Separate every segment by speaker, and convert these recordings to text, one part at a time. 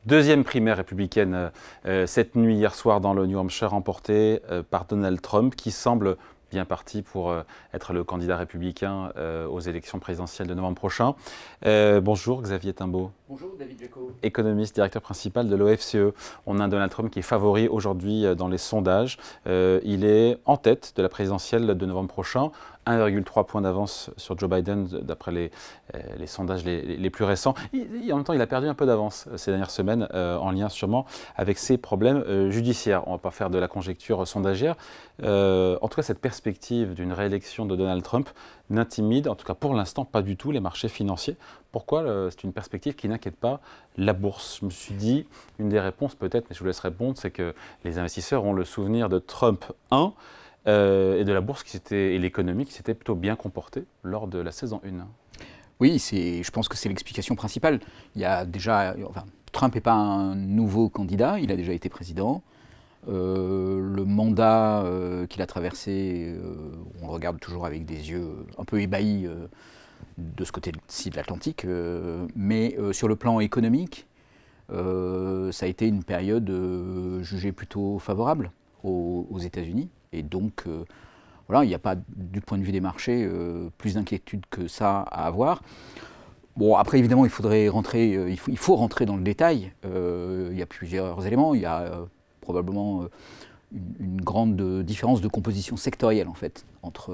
Speaker 1: Deuxième primaire républicaine cette nuit, hier soir, dans le New Hampshire, remportée par Donald Trump, qui semble bien parti pour être le candidat républicain aux élections présidentielles de novembre prochain. Bonjour Xavier Timbaud.
Speaker 2: Bonjour David Jaco.
Speaker 1: Économiste, directeur principal de l'OFCE. On a un Donald Trump qui est favori aujourd'hui dans les sondages. Il est en tête de la présidentielle de novembre prochain. 1,3 points d'avance sur Joe Biden d'après les sondages les plus récents. En même temps, il a perdu un peu d'avance ces dernières semaines, en lien sûrement avec ses problèmes judiciaires. On ne va pas faire de la conjecture sondagière. En tout cas, cette perspective d'une réélection de Donald Trump n'intimide, en tout cas pour l'instant, pas du tout les marchés financiers. Pourquoi c'est une perspective qui n'inquiète pas la bourse? Je me suis dit, une des réponses peut-être, mais je vous laisse répondre, c'est que les investisseurs ont le souvenir de Trump 1, et de la bourse et l'économie qui s'était plutôt bien comportée lors de la saison 1.
Speaker 2: Oui, je pense que c'est l'explication principale. Il y a déjà, Trump n'est pas un nouveau candidat, il a déjà été président. Le mandat qu'il a traversé, on le regarde toujours avec des yeux un peu ébahis de ce côté-ci de l'Atlantique. Mais sur le plan économique, ça a été une période jugée plutôt favorable aux États-Unis. Et donc, voilà, il n'y a pas, du point de vue des marchés, plus d'inquiétude que ça à avoir. Bon, après, évidemment, il faut rentrer dans le détail. Il y a plusieurs éléments. Il y a probablement une grande différence de composition sectorielle, en fait, entre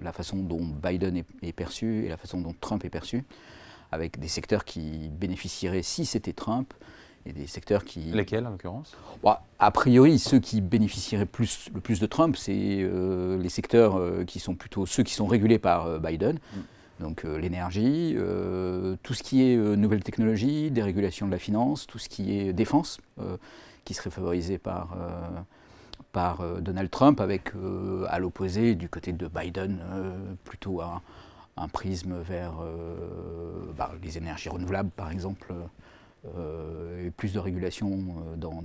Speaker 2: la façon dont Biden est perçu et la façon dont Trump est perçu, avec des secteurs qui bénéficieraient si c'était Trump, et des secteurs qui...
Speaker 1: Lesquels, en l'occurrence?
Speaker 2: A priori, ceux qui bénéficieraient le plus de Trump, c'est les secteurs qui sont plutôt ceux qui sont régulés par Biden. Donc l'énergie, tout ce qui est nouvelles technologies, dérégulation de la finance, tout ce qui est défense, qui serait favorisé par Donald Trump, avec à l'opposé, du côté de Biden, plutôt un prisme vers les énergies renouvelables, par exemple, et plus de régulation dans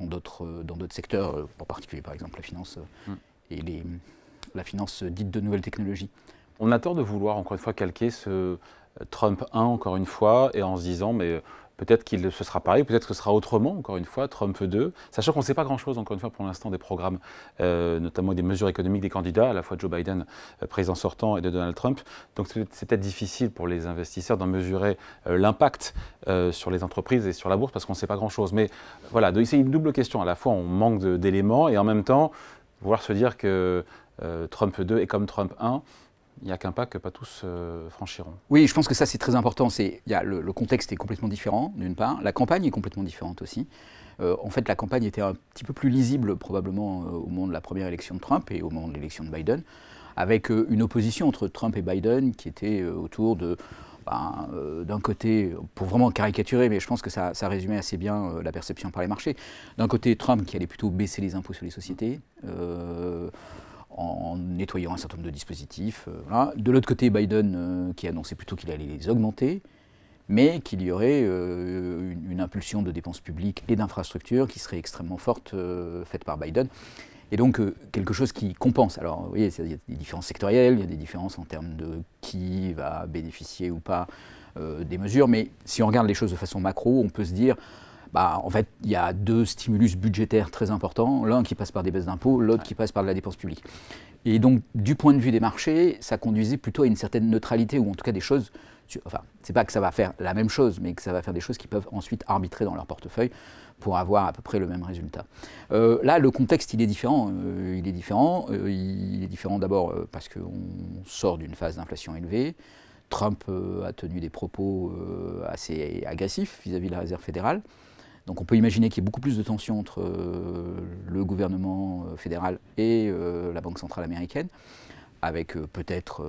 Speaker 2: d'autres secteurs, en particulier par exemple la finance et la finance dite de nouvelles technologies.
Speaker 1: On a tort de vouloir encore une fois calquer ce Trump 1 encore une fois et en se disant mais peut-être qu'il ce sera pareil, peut-être que ce sera autrement encore une fois, Trump 2, sachant qu'on ne sait pas grand-chose encore une fois pour l'instant des programmes, notamment des mesures économiques des candidats, à la fois de Joe Biden, président sortant, et de Donald Trump. Donc c'est peut-être difficile pour les investisseurs d'en mesurer l'impact sur les entreprises et sur la bourse parce qu'on ne sait pas grand-chose. Mais voilà, c'est une double question. À la fois on manque d'éléments et en même temps, vouloir se dire que Trump 2 est comme Trump 1, il n'y a qu'un pas que pas tous franchiront.
Speaker 2: Oui, je pense que ça c'est très important. Le contexte est complètement différent, d'une part. La campagne est complètement différente aussi. En fait, la campagne était un petit peu plus lisible probablement au moment de la première élection de Trump et au moment de l'élection de Biden, avec une opposition entre Trump et Biden qui était autour de... d'un côté, pour vraiment caricaturer, mais je pense que ça résumait assez bien la perception par les marchés. D'un côté, Trump qui allait plutôt baisser les impôts sur les sociétés, en nettoyant un certain nombre de dispositifs. Voilà. De l'autre côté, Biden qui annonçait plutôt qu'il allait les augmenter, mais qu'il y aurait une impulsion de dépenses publiques et d'infrastructures qui serait extrêmement forte, faite par Biden. Et donc, quelque chose qui compense. Alors, vous voyez, il y a des différences sectorielles, il y a des différences en termes de qui va bénéficier ou pas des mesures, mais si on regarde les choses de façon macro, on peut se dire... en fait, il y a deux stimulus budgétaires très importants, l'un qui passe par des baisses d'impôts, l'autre qui passe par de la dépense publique. Et donc, du point de vue des marchés, ça conduisait plutôt à une certaine neutralité, ou en tout cas des choses, enfin, c'est pas que ça va faire la même chose, mais que ça va faire des choses qui peuvent ensuite arbitrer dans leur portefeuille pour avoir à peu près le même résultat. Là, le contexte, il est différent. Il est différent d'abord parce qu'on sort d'une phase d'inflation élevée. Trump a tenu des propos assez agressifs vis-à-vis de la Réserve fédérale. Donc on peut imaginer qu'il y ait beaucoup plus de tensions entre le gouvernement fédéral et la Banque centrale américaine, avec peut-être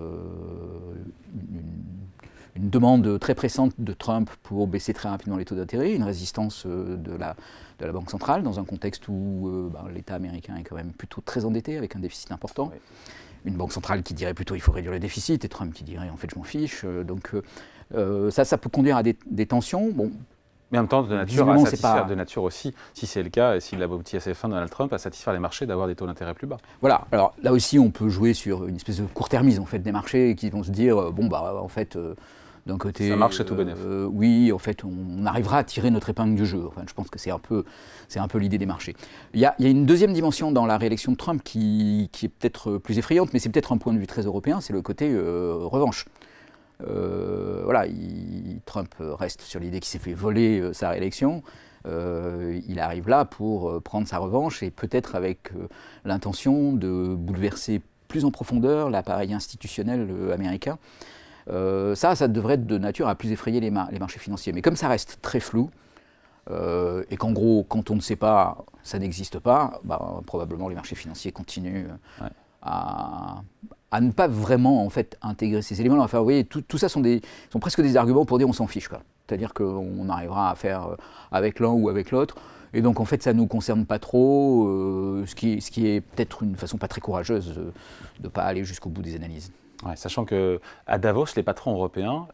Speaker 2: une demande très pressante de Trump pour baisser très rapidement les taux d'intérêt, une résistance de la Banque centrale dans un contexte où l'État américain est quand même plutôt très endetté, avec un déficit important. Oui. Une banque centrale qui dirait plutôt il faut réduire le déficit, et Trump qui dirait en fait je m'en fiche. Donc ça peut conduire à des tensions. Bon,
Speaker 1: mais en même temps, de nature aussi, si c'est le cas, et s'il aboutit à ses fins, Donald Trump, à satisfaire les marchés d'avoir des taux d'intérêt plus bas.
Speaker 2: Voilà, alors là aussi on peut jouer sur une espèce de court-termisme en fait, des marchés qui vont se dire, en fait, D'un côté,
Speaker 1: ça marche à tout bénéf.
Speaker 2: Oui, en fait, on arrivera à tirer notre épingle du jeu. Enfin, je pense que c'est un peu l'idée des marchés. Il y a une deuxième dimension dans la réélection de Trump qui est peut-être plus effrayante, mais c'est peut-être un point de vue très européen, c'est le côté revanche. Voilà, Trump reste sur l'idée qu'il s'est fait voler sa réélection. Il arrive là pour prendre sa revanche et peut-être avec l'intention de bouleverser plus en profondeur l'appareil institutionnel américain. Ça devrait être de nature à plus effrayer les marchés financiers. Mais comme ça reste très flou, et qu'en gros, quand on ne sait pas, ça n'existe pas, bah, probablement les marchés financiers continuent à ne pas vraiment en fait, intégrer ces éléments-là. Enfin, vous voyez, tout ça sont presque des arguments pour dire on s'en fiche, quoi. C'est-à-dire qu'on arrivera à faire avec l'un ou avec l'autre. Et donc, en fait, ça ne nous concerne pas trop, ce qui est peut-être une façon pas très courageuse de ne pas aller jusqu'au bout des analyses.
Speaker 1: Ouais, sachant qu'à Davos, les patrons européens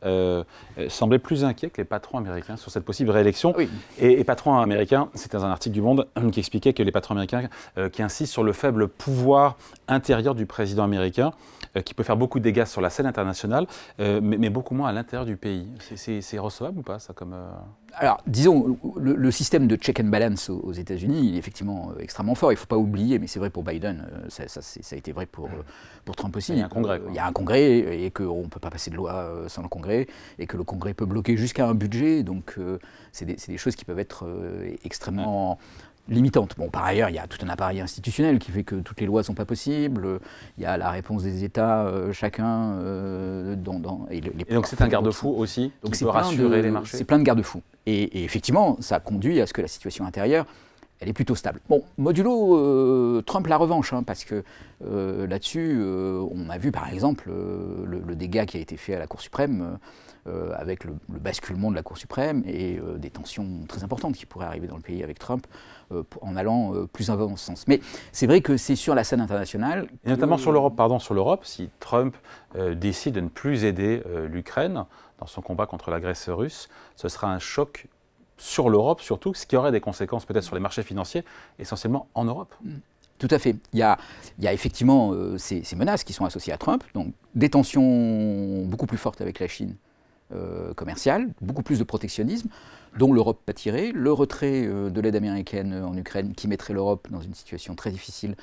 Speaker 1: semblaient plus inquiets que les patrons américains sur cette possible réélection.
Speaker 2: Oui.
Speaker 1: Et patrons américains, c'était un article du Monde qui expliquait que les patrons américains qui insistent sur le faible pouvoir intérieur du président américain, qui peut faire beaucoup de dégâts sur la scène internationale, mais beaucoup moins à l'intérieur du pays. C'est recevable ou pas, ça comme
Speaker 2: Alors, disons, le système de check and balance aux États-Unis, il est effectivement extrêmement fort. Il ne faut pas oublier, mais c'est vrai pour Biden, ça a été vrai pour Trump aussi.
Speaker 1: Il y a un congrès.
Speaker 2: Il y a un congrès et qu'on ne peut pas passer de loi sans le congrès et que le congrès peut bloquer jusqu'à un budget. Donc, c'est des choses qui peuvent être extrêmement limitantes. Bon, par ailleurs, il y a tout un appareil institutionnel qui fait que toutes les lois ne sont pas possibles. Il y a la réponse des États, chacun.
Speaker 1: Et donc c'est un garde-fou aussi qui peut rassurer les marchés.
Speaker 2: C'est plein de garde-fous. Et effectivement, ça conduit à ce que la situation intérieure, elle est plutôt stable. Bon, modulo Trump la revanche, hein, parce que là-dessus, on a vu par exemple le dégât qui a été fait à la Cour suprême avec le basculement de la Cour suprême et des tensions très importantes qui pourraient arriver dans le pays avec Trump en allant plus avant dans ce sens. Mais c'est vrai que c'est sur la scène internationale.
Speaker 1: Et notamment sur l'Europe, si Trump décide de ne plus aider l'Ukraine dans son combat contre la Grèce russe, ce sera un choc sur l'Europe surtout, ce qui aurait des conséquences peut-être sur les marchés financiers, essentiellement en Europe.
Speaker 2: Tout à fait. Il y a effectivement ces menaces qui sont associées à Trump, donc des tensions beaucoup plus fortes avec la Chine commerciale, beaucoup plus de protectionnisme, dont l'Europe pâtirait, le retrait de l'aide américaine en Ukraine qui mettrait l'Europe dans une situation très difficile,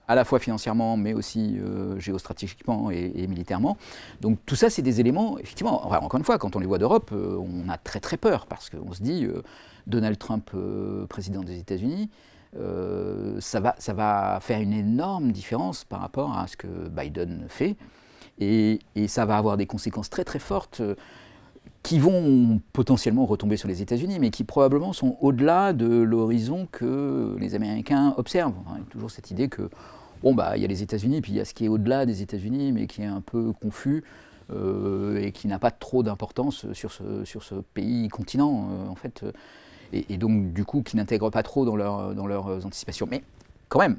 Speaker 2: à la fois financièrement, mais aussi géostratégiquement et militairement. Donc tout ça, c'est des éléments, effectivement, enfin, encore une fois, quand on les voit d'Europe, on a très très peur, parce qu'on se dit, Donald Trump, président des États-Unis, ça va faire une énorme différence par rapport à ce que Biden fait, et ça va avoir des conséquences très très fortes qui vont potentiellement retomber sur les États-Unis, mais qui probablement sont au-delà de l'horizon que les Américains observent. Il y a toujours cette idée que, bon, bah, il y a les États-Unis, puis il y a ce qui est au-delà des États-Unis, mais qui est un peu confus et qui n'a pas trop d'importance sur ce pays continent, en fait, et donc, du coup, qui n'intègrent pas trop dans leurs anticipations. Mais quand même,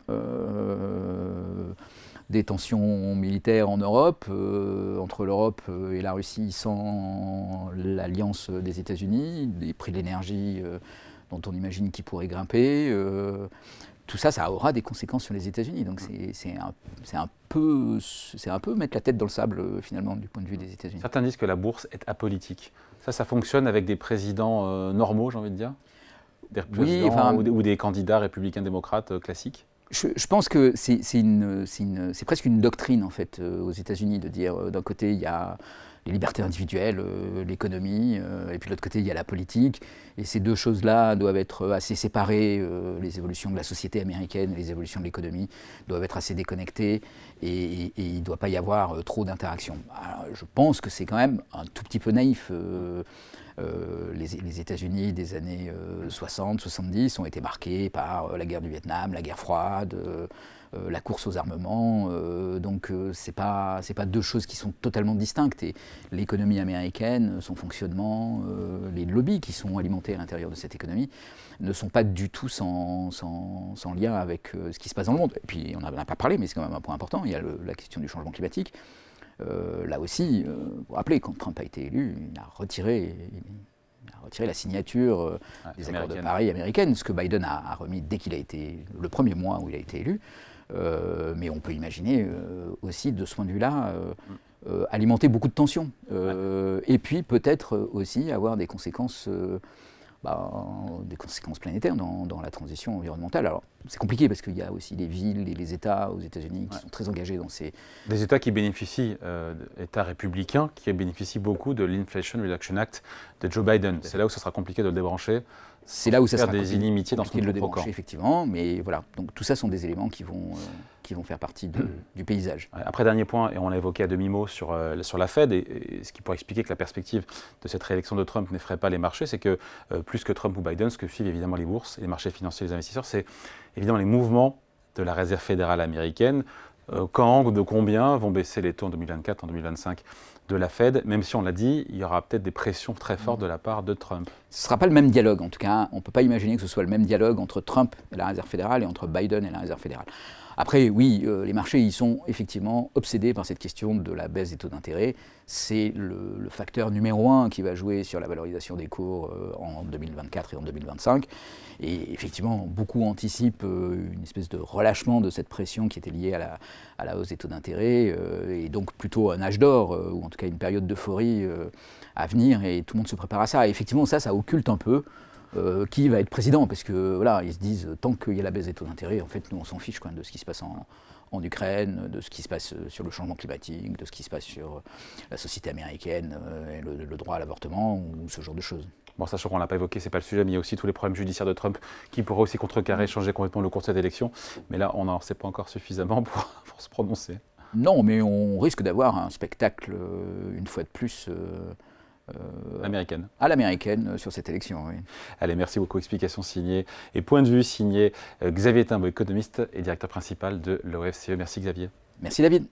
Speaker 2: des tensions militaires en Europe, entre l'Europe et la Russie sans l'alliance des États-Unis, des prix de l'énergie dont on imagine qu'ils pourraient grimper. Tout ça, ça aura des conséquences sur les États-Unis. Donc c'est un peu mettre la tête dans le sable, finalement, du point de vue des États-Unis.
Speaker 1: Certains disent que la bourse est apolitique. Ça fonctionne avec des présidents normaux, j'ai envie de dire, des présidents ou des candidats républicains démocrates classiques.
Speaker 2: Je pense que c'est presque une doctrine, en fait, aux États-Unis, de dire, d'un côté, il y a les libertés individuelles, l'économie, et puis de l'autre côté, il y a la politique. Et ces deux choses-là doivent être assez séparées. Les évolutions de la société américaine et les évolutions de l'économie doivent être assez déconnectées, et il ne doit pas y avoir trop d'interactions. Je pense que c'est quand même un tout petit peu naïf. Les États-Unis des années 60-70 ont été marqués par la guerre du Vietnam, la guerre froide, la course aux armements. Donc c'est pas deux choses qui sont totalement distinctes. Et l'économie américaine, son fonctionnement, les lobbies qui sont alimentés à l'intérieur de cette économie ne sont pas du tout sans lien avec ce qui se passe dans le monde. Et puis on n'en a pas parlé, mais c'est quand même un point important. Il y a la question du changement climatique. Là aussi, vous vous rappelez, quand Trump a été élu, il a retiré la signature des accords de Paris américaines, ce que Biden a remis dès qu'il a été, le premier mois où il a été élu. Mais on peut imaginer aussi, de ce point de vue-là, alimenter beaucoup de tensions. Et puis peut-être aussi avoir des conséquences planétaires dans la transition environnementale. Alors, c'est compliqué parce qu'il y a aussi les villes et les États aux États-Unis qui sont très engagés dans ces...
Speaker 1: Des États qui bénéficient, États républicains, qui bénéficient beaucoup de l'Inflation Reduction Act de Joe Biden. C'est là où ça sera compliqué de le débrancher.
Speaker 2: C'est là où ça sera
Speaker 1: des inimitiés dans son
Speaker 2: de le
Speaker 1: propre camp.
Speaker 2: débrancher, effectivement. Mais voilà, donc tout ça sont des éléments qui vont faire partie du paysage.
Speaker 1: Après, dernier point, et on l'a évoqué à demi-mot sur la Fed, et ce qui pourrait expliquer que la perspective de cette réélection de Trump n'effraie pas les marchés, c'est que plus que Trump ou Biden, ce que suivent évidemment les bourses et les marchés financiers et les investisseurs, c'est évidemment les mouvements de la Réserve fédérale américaine. Quand ou de combien vont baisser les taux en 2024, en 2025 de la Fed, même si on l'a dit, il y aura peut-être des pressions très fortes de la part de Trump.
Speaker 2: Ce ne sera pas le même dialogue, en tout cas. On ne peut pas imaginer que ce soit le même dialogue entre Trump et la Réserve fédérale et entre Biden et la Réserve fédérale. Après, oui, les marchés, ils sont effectivement obsédés par cette question de la baisse des taux d'intérêt. C'est le facteur numéro 1 qui va jouer sur la valorisation des cours en 2024 et en 2025. Et effectivement, beaucoup anticipent une espèce de relâchement de cette pression qui était liée à la hausse des taux d'intérêt, et donc plutôt un âge d'or, ou en tout cas une période d'euphorie à venir, et tout le monde se prépare à ça. Et effectivement, ça occulte un peu qui va être président, parce que voilà, ils se disent, tant qu'il y a la baisse des taux d'intérêt, en fait, nous, on s'en fiche de ce qui se passe en Ukraine, de ce qui se passe sur le changement climatique, de ce qui se passe sur la société américaine, et le droit à l'avortement, ou ce genre de choses.
Speaker 1: Bon, sachant qu'on ne l'a pas évoqué, c'est pas le sujet, mais il y a aussi tous les problèmes judiciaires de Trump qui pourraient aussi contrecarrer, changer complètement le cours de cette élection. Mais là, on n'en sait pas encore suffisamment pour se prononcer.
Speaker 2: Non, mais on risque d'avoir un spectacle, une fois de plus,
Speaker 1: américaine.
Speaker 2: À l'américaine sur cette élection, oui.
Speaker 1: Allez, merci beaucoup. Explication signée et point de vue signé Xavier Timbaud, économiste et directeur principal de l'OFCE. Merci Xavier.
Speaker 2: Merci David.